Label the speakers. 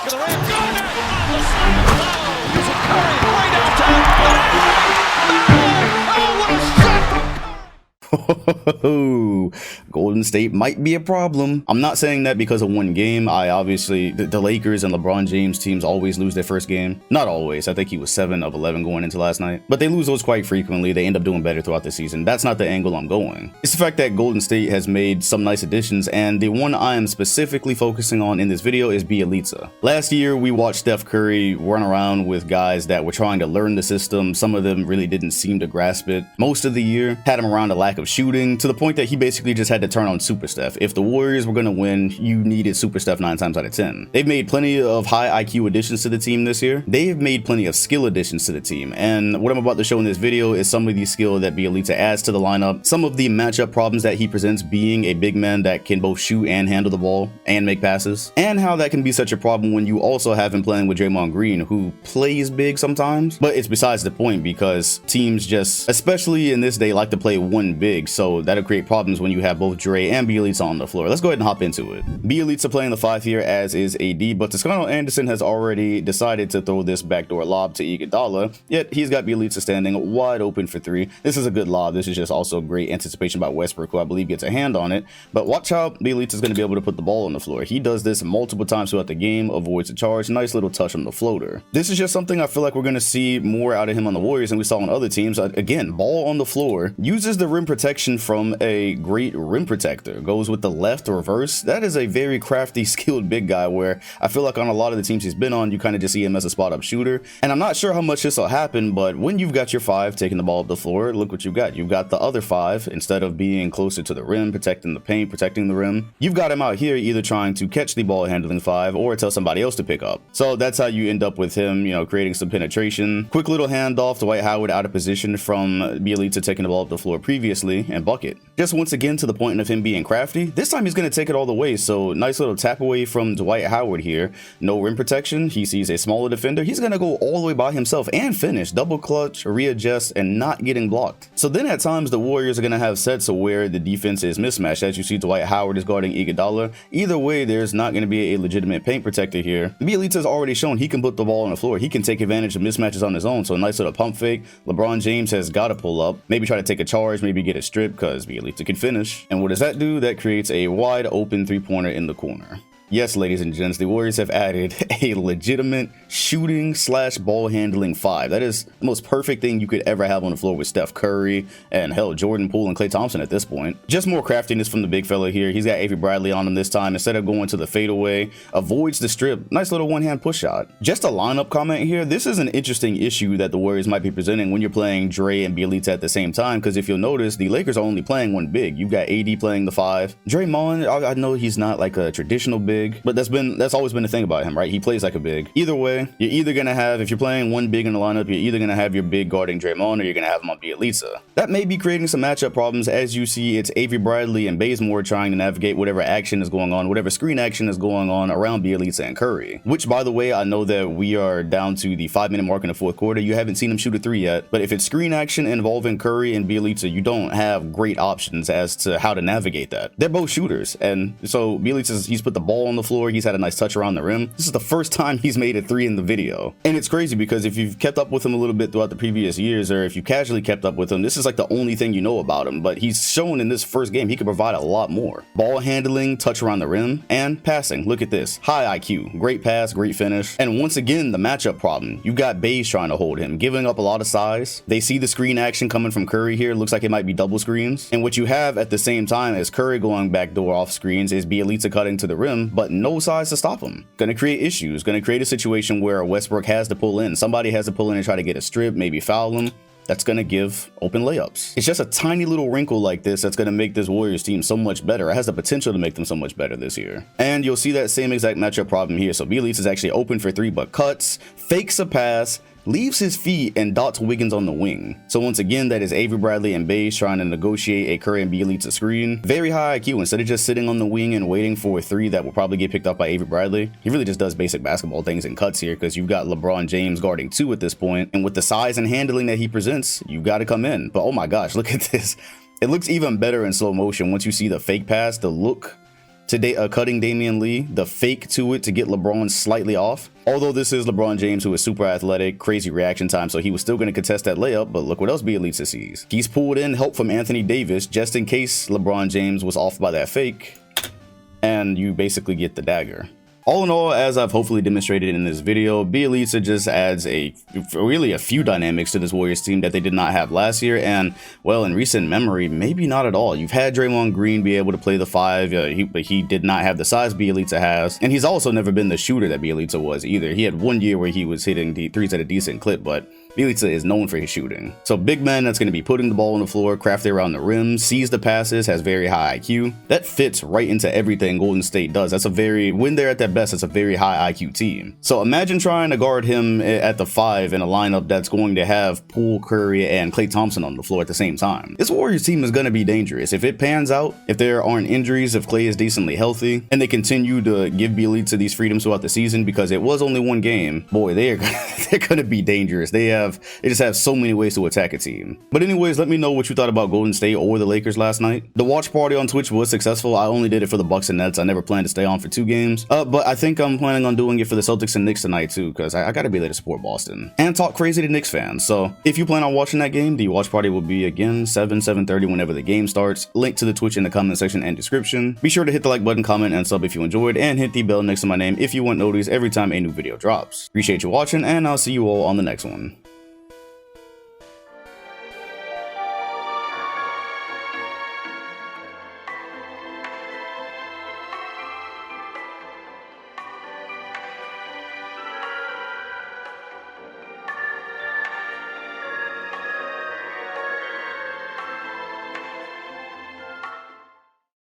Speaker 1: of the rim. Got it! Oh, the slam! Oh, using Curry way downtown. Oh, what a shot from
Speaker 2: Golden State might be a problem. I'm not saying that because of one game. The Lakers and LeBron James teams always lose their first game. Not always. I think he was 7 of 11 going into last night. But they lose those quite frequently. They end up doing better throughout the season. That's not the angle I'm going. It's the fact that Golden State has made some nice additions, and the one I am specifically focusing on in this video is Bjelica. Last year, we watched Steph Curry run around with guys that were trying to learn the system. Some of them really didn't seem to grasp it. Most of the year had him around a lack of shooting, to the point that he basically just had to turn on Super Steph. If the Warriors were going to win, you needed Super Steph 9 times out of 10. They've made plenty of high IQ additions to the team this year. They've made plenty of skill additions to the team, and what I'm about to show in this video is some of the skill that Bjelica adds to the lineup, some of the matchup problems that he presents being a big man that can both shoot and handle the ball and make passes, and how that can be such a problem when you also have him playing with Draymond Green, who plays big sometimes. But it's besides the point, because teams just, especially in this day, like to play one big, so that'll create problems when you have both Dre and Bjelica on the floor. Let's go ahead and hop into it. Bjelica playing the 5 here, as is AD, but Toscano Anderson has already decided to throw this backdoor lob to Iguodala, yet he's got Bjelica standing wide open for 3. This is a good lob. This is just also great anticipation by Westbrook, who I believe gets a hand on it, but watch how Bjelica is going to be able to put the ball on the floor. He does this multiple times throughout the game, avoids the charge, nice little touch on the floater. This is just something I feel like we're going to see more out of him on the Warriors than we saw on other teams. Again, ball on the floor, uses the rim protection from a great rim protector, goes with the left reverse. That is a very crafty, skilled big guy, where I feel like on a lot of the teams he's been on, you kind of just see him as a spot up shooter. And I'm not sure how much this will happen, but when you've got your 5 taking the ball up the floor, look what you've got. You've got the other 5, instead of being closer to the rim, protecting the paint, protecting the rim, you've got him out here either trying to catch the ball handling 5 or tell somebody else to pick up. So that's how you end up with him, creating some penetration. Quick little handoff to Dwight Howard out of position from Bjelica taking the ball up the floor previously, and bucket. Just once again to the point of him being crafty. This time he's going to take it all the way, so nice little tap away from Dwight Howard here. No rim protection. He sees a smaller defender. He's going to go all the way by himself and finish. Double clutch, readjust, and not getting blocked. So then at times the Warriors are going to have sets where the defense is mismatched. As you see, Dwight Howard is guarding Iguodala. Either way, there's not going to be a legitimate paint protector here. Bjelica has already shown he can put the ball on the floor. He can take advantage of mismatches on his own. So a nice little pump fake. LeBron James has got to pull up, maybe try to take a charge, maybe get a strip, because Bjelica can finish. And what does that do? That creates a wide open 3-pointer in the corner. Yes, ladies and gents, the Warriors have added a legitimate shooting / ball handling 5. That is the most perfect thing you could ever have on the floor with Steph Curry and hell, Jordan Poole and Klay Thompson at this point. Just more craftiness from the big fella here. He's got Avery Bradley on him this time. Instead of going to the fadeaway, avoids the strip. Nice little one-hand push shot. Just a lineup comment here. This is an interesting issue that the Warriors might be presenting when you're playing Dre and Bjelica at the same time, because if you'll notice, the Lakers are only playing one big. You've got AD playing the 5. Draymond, I know he's not like a traditional big, but that's always been the thing about him, right? He plays like a big. Either way, you're either gonna have, if you're playing one big in the lineup, you're either gonna have your big guarding Draymond or you're gonna have him on Bjelica. That may be creating some matchup problems. As you see, it's Avery Bradley and Bazemore trying to navigate whatever action is going on, whatever screen action is going on around Bjelica and Curry. Which, by the way, I know that we are down to the 5-minute mark in the 4th quarter. You haven't seen him shoot a 3 yet, but if it's screen action involving Curry and Bjelica, you don't have great options as to how to navigate that. They're both shooters, and so Bjelica, he's put the ball on the floor. He's had a nice touch around the rim. This is the first time he's made a 3 in the video. And it's crazy because if you've kept up with him a little bit throughout the previous years, or if you casually kept up with him, this is like the only thing you know about him. But he's shown in this first game he can provide a lot more. Ball handling, touch around the rim, and passing. Look at this. High IQ. Great pass, great finish. And once again, the matchup problem. You got Baze trying to hold him, giving up a lot of size. They see the screen action coming from Curry here. Looks like it might be double screens. And what you have at the same time as Curry going backdoor off screens is Bjelica cutting to the rim, but no size to stop him. Going to create issues. Going to create a situation where Westbrook has to pull in. Somebody has to pull in and try to get a strip, maybe foul him. That's going to give open layups. It's just a tiny little wrinkle like this that's going to make this Warriors team so much better. It has the potential to make them so much better this year. And you'll see that same exact matchup problem here. So Bjelica is actually open for 3, but cuts, fakes a pass, leaves his feet, and dots Wiggins on the wing. So once again, that is Avery Bradley and Baze trying to negotiate a Curry and Bjelica screen. Very high IQ. Instead of just sitting on the wing and waiting for a 3 that will probably get picked up by Avery Bradley, he really just does basic basketball things and cuts here, because you've got LeBron James guarding 2 at this point, and with the size and handling that he presents, you've got to come in. But oh my gosh, look at this. It looks even better in slow motion once you see the fake pass. The look Today, cutting Damian Lee, the fake to it to get LeBron slightly off. Although this is LeBron James, who is super athletic, crazy reaction time, so he was still going to contest that layup, but look what else Bjelica sees. He's pulled in help from Anthony Davis just in case LeBron James was off by that fake, and you basically get the dagger. All in all, as I've hopefully demonstrated in this video, Bjelica just adds really a few dynamics to this Warriors team that they did not have last year, and, well, in recent memory, maybe not at all. You've had Draymond Green be able to play the 5, but he did not have the size Bjelica has, and he's also never been the shooter that Bjelica was either. He had one year where he was hitting the threes at a decent clip, but Bjelica is known for his shooting. So big man that's going to be putting the ball on the floor, crafty around the rim, sees the passes, has very high IQ. That fits right into everything Golden State does. When they're at their best, it's a very high IQ team. So imagine trying to guard him at the 5 in a lineup that's going to have Poole, Curry, and Klay Thompson on the floor at the same time. This Warriors team is going to be dangerous. If it pans out, if there aren't injuries, if Klay is decently healthy, and they continue to give Bjelica these freedoms throughout the season, because it was only one game, boy, they're going to be dangerous. They just have so many ways to attack a team. But anyways, let me know what you thought about Golden State or the Lakers last night. The watch party on Twitch was successful. I only did it for the Bucks and Nets. I never planned to stay on for 2 games. But I think I'm planning on doing it for the Celtics and Knicks tonight too, because I gotta be there to support Boston and talk crazy to Knicks fans. So if you plan on watching that game, the watch party will be again 7:30 whenever the game starts. Link to the Twitch in the comment section and description. Be sure to hit the like button, comment, and sub if you enjoyed, and hit the bell next to my name if you want notice every time a new video drops. Appreciate you watching, and I'll see you all on the next one.